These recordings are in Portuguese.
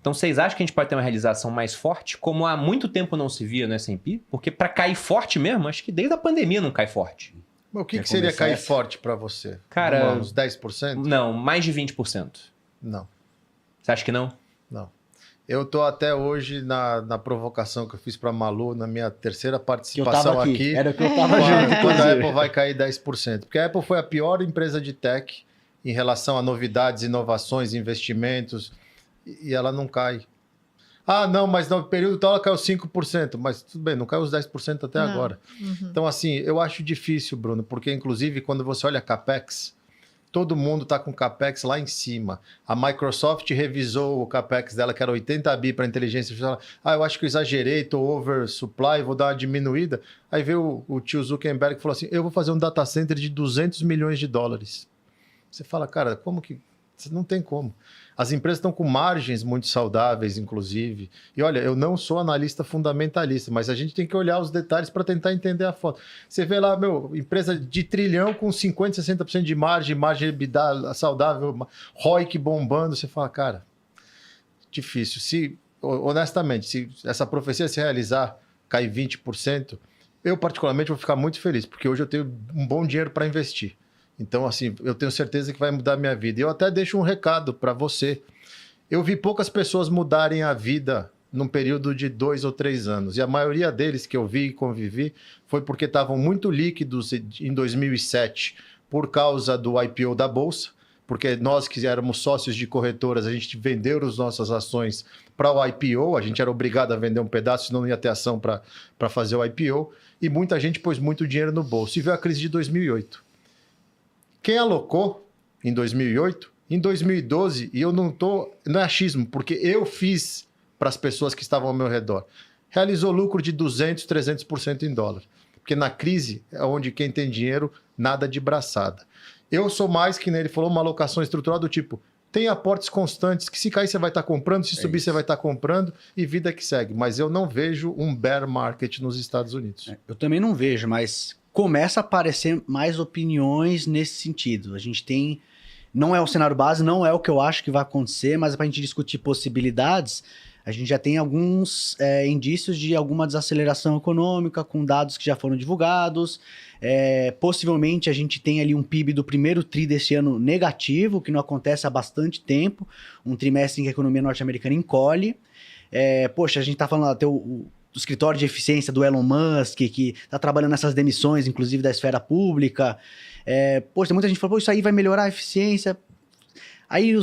Então vocês acham que a gente pode ter uma realização mais forte, como há muito tempo não se via no S&P? Porque para cair forte mesmo, acho que desde a pandemia não cai forte. Mas o que seria cair forte para você? Cara, uns 10%? Não, mais de 20%. Não. Você acha que não? Não. Eu tô até hoje na provocação que eu fiz para Malu, na minha terceira participação aqui. Era que eu tava junto. Quando a Apple vai cair 10%. Porque a Apple foi a pior empresa de tech em relação a novidades, inovações, investimentos, e ela não cai. Ah, não, mas no período tal ela caiu 5%, mas tudo bem, não caiu os 10% até agora. Então, assim, eu acho difícil, Bruno, porque inclusive quando você olha CAPEX, todo mundo está com CAPEX lá em cima. A Microsoft revisou o CAPEX dela, que era 80 bi para inteligência artificial. Ah, eu acho que eu exagerei, estou oversupply, vou dar uma diminuída. Aí veio o tio Zuckerberg e falou assim, eu vou fazer um data center de 200 milhões de dólares. Você fala, cara, como que... Não tem como. As empresas estão com margens muito saudáveis, inclusive. E olha, eu não sou analista fundamentalista, mas a gente tem que olhar os detalhes para tentar entender a foto. Você vê lá, empresa de trilhão com 50%, 60% de margem EBITDA saudável, ROIC bombando. Você fala, cara, difícil. Honestamente, se essa profecia se realizar, cair 20%, eu particularmente vou ficar muito feliz, porque hoje eu tenho um bom dinheiro para investir. Então, assim, eu tenho certeza que vai mudar a minha vida. E eu até deixo um recado para você. Eu vi poucas pessoas mudarem a vida num período de 2 ou 3 anos. E a maioria deles que eu vi e convivi foi porque estavam muito líquidos em 2007 por causa do IPO da Bolsa, porque nós que éramos sócios de corretoras, a gente vendeu as nossas ações para o IPO, a gente era obrigado a vender um pedaço, senão não ia ter ação para fazer o IPO, e muita gente pôs muito dinheiro no bolso. E veio a crise de 2008. Quem alocou em 2008, em 2012, e eu não é achismo, porque eu fiz para as pessoas que estavam ao meu redor, realizou lucro de 200%, 300% em dólar. Porque na crise é onde quem tem dinheiro, nada de braçada. Eu sou mais que nele falou, uma alocação estrutural do tipo, tem aportes constantes, que se cair você vai estar comprando, se subir você vai estar comprando, e vida que segue. Mas eu não vejo um bear market nos Estados Unidos. Eu também não vejo, mas... começa a aparecer mais opiniões nesse sentido. A gente tem... Não é o cenário base, não é o que eu acho que vai acontecer, mas para a gente discutir possibilidades, a gente já tem alguns indícios de alguma desaceleração econômica, com dados que já foram divulgados. Possivelmente a gente tem ali um PIB do primeiro tri desse ano negativo, que não acontece há bastante tempo. Um trimestre em que a economia norte-americana encolhe. Poxa, a gente está falando até do escritório de eficiência do Elon Musk, que está trabalhando nessas demissões, inclusive da esfera pública. Poxa, muita gente falou, isso aí vai melhorar a eficiência. Aí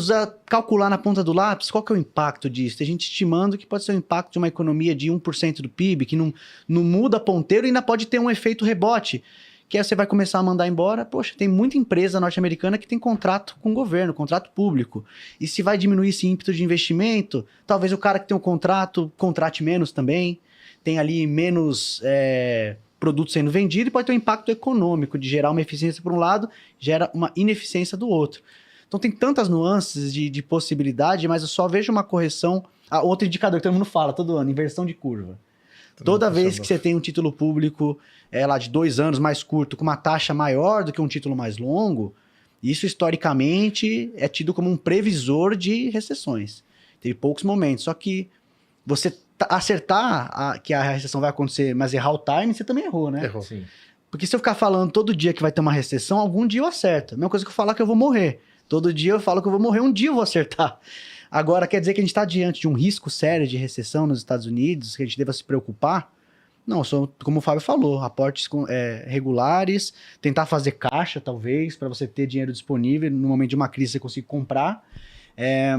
calcular na ponta do lápis, qual que é o impacto disso? Tem gente estimando que pode ser o impacto de uma economia de 1% do PIB, que não muda ponteiro e ainda pode ter um efeito rebote, que aí você vai começar a mandar embora. Poxa, tem muita empresa norte-americana que tem contrato com o governo, contrato público. E se vai diminuir esse ímpeto de investimento, talvez o cara que tem um contrato contrate menos também, tem ali menos produto sendo vendido e pode ter um impacto econômico de gerar uma eficiência por um lado, gera uma ineficiência do outro. Então tem tantas nuances de possibilidade, mas eu só vejo uma correção. Outro indicador que todo mundo fala todo ano, inversão de curva. Toda vez que você tem um título público lá de 2 anos mais curto, com uma taxa maior do que um título mais longo, isso historicamente é tido como um previsor de recessões. Teve poucos momentos, só que você acertar que a recessão vai acontecer, mas errar o time, você também errou, né? Errou. Sim. Porque se eu ficar falando todo dia que vai ter uma recessão, algum dia eu acerto. A mesma coisa que eu falar que eu vou morrer. Todo dia eu falo que eu vou morrer, um dia eu vou acertar. Agora, quer dizer que a gente está diante de um risco sério de recessão nos Estados Unidos, que a gente deva se preocupar? Não, como o Fábio falou, aportes regulares, tentar fazer caixa, talvez, para você ter dinheiro disponível, no momento de uma crise você conseguir comprar.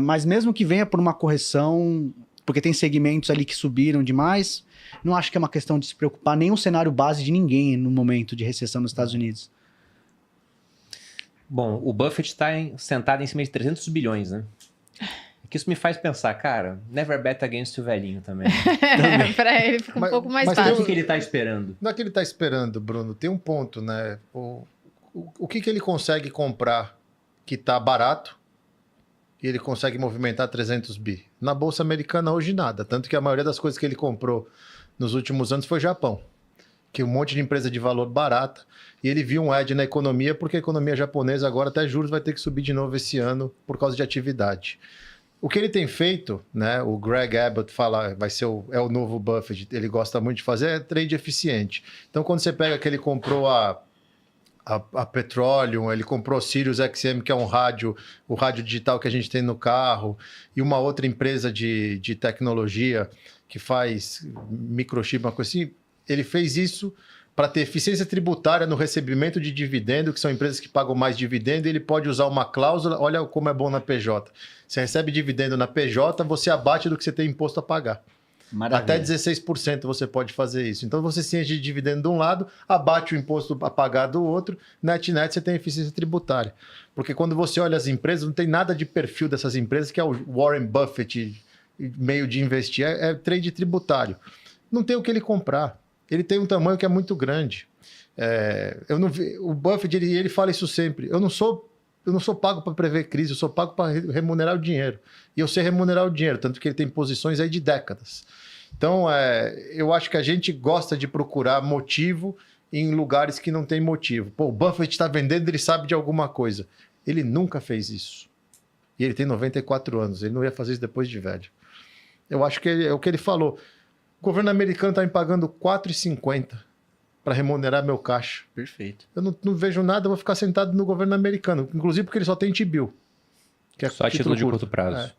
Mas mesmo que venha por uma correção, porque tem segmentos ali que subiram demais, não acho que é uma questão de se preocupar, nem um cenário base de ninguém no momento de recessão nos Estados Unidos. Bom, o Buffett está sentado em cima de 300 bilhões, né? Que isso me faz pensar, cara, never bet against o velhinho também. Para ele fica um pouco mais mas fácil. O que ele está esperando? Não é que ele está esperando, Bruno. Tem um ponto, né? O que ele consegue comprar que está barato e ele consegue movimentar 300 bi? Na Bolsa Americana hoje nada. Tanto que a maioria das coisas que ele comprou nos últimos anos foi Japão. Que um monte de empresa de valor barata. E ele viu um edge na economia, porque a economia japonesa agora até juros vai ter que subir de novo esse ano por causa de atividade. O que ele tem feito, né? O Greg Abbott fala, é o novo Buffett, ele gosta muito de fazer, é trade eficiente. Então, quando você pega que ele comprou a Petroleum, ele comprou Sirius XM, que é o rádio digital que a gente tem no carro, e uma outra empresa de tecnologia que faz microchip, uma coisa assim, ele fez isso para ter eficiência tributária no recebimento de dividendo, que são empresas que pagam mais dividendo, e ele pode usar uma cláusula, olha como é bom na PJ. Você recebe dividendo na PJ, você abate do que você tem imposto a pagar. Maravilha. Até 16% você pode fazer isso. Então você se enche de dividendo de um lado, abate o imposto a pagar do outro, net você tem eficiência tributária. Porque quando você olha as empresas, não tem nada de perfil dessas empresas, que é o Warren Buffett, meio de investir, é trade tributário. Não tem o que ele comprar. Ele tem um tamanho que é muito grande. O Buffett, ele fala isso sempre. Eu não sou pago para prever crise, eu sou pago para remunerar o dinheiro. E eu sei remunerar o dinheiro, tanto que ele tem posições aí de décadas. Então, eu acho que a gente gosta de procurar motivo em lugares que não tem motivo. Pô, o Buffett está vendendo, ele sabe de alguma coisa. Ele nunca fez isso. E ele tem 94 anos, ele não ia fazer isso depois de velho. Eu acho que é o que ele falou. O governo americano está me pagando R$4,50 para remunerar meu caixa. Perfeito. Eu não vejo nada, eu vou ficar sentado no governo americano. Inclusive porque ele só tem T-bill. Só título de curto prazo.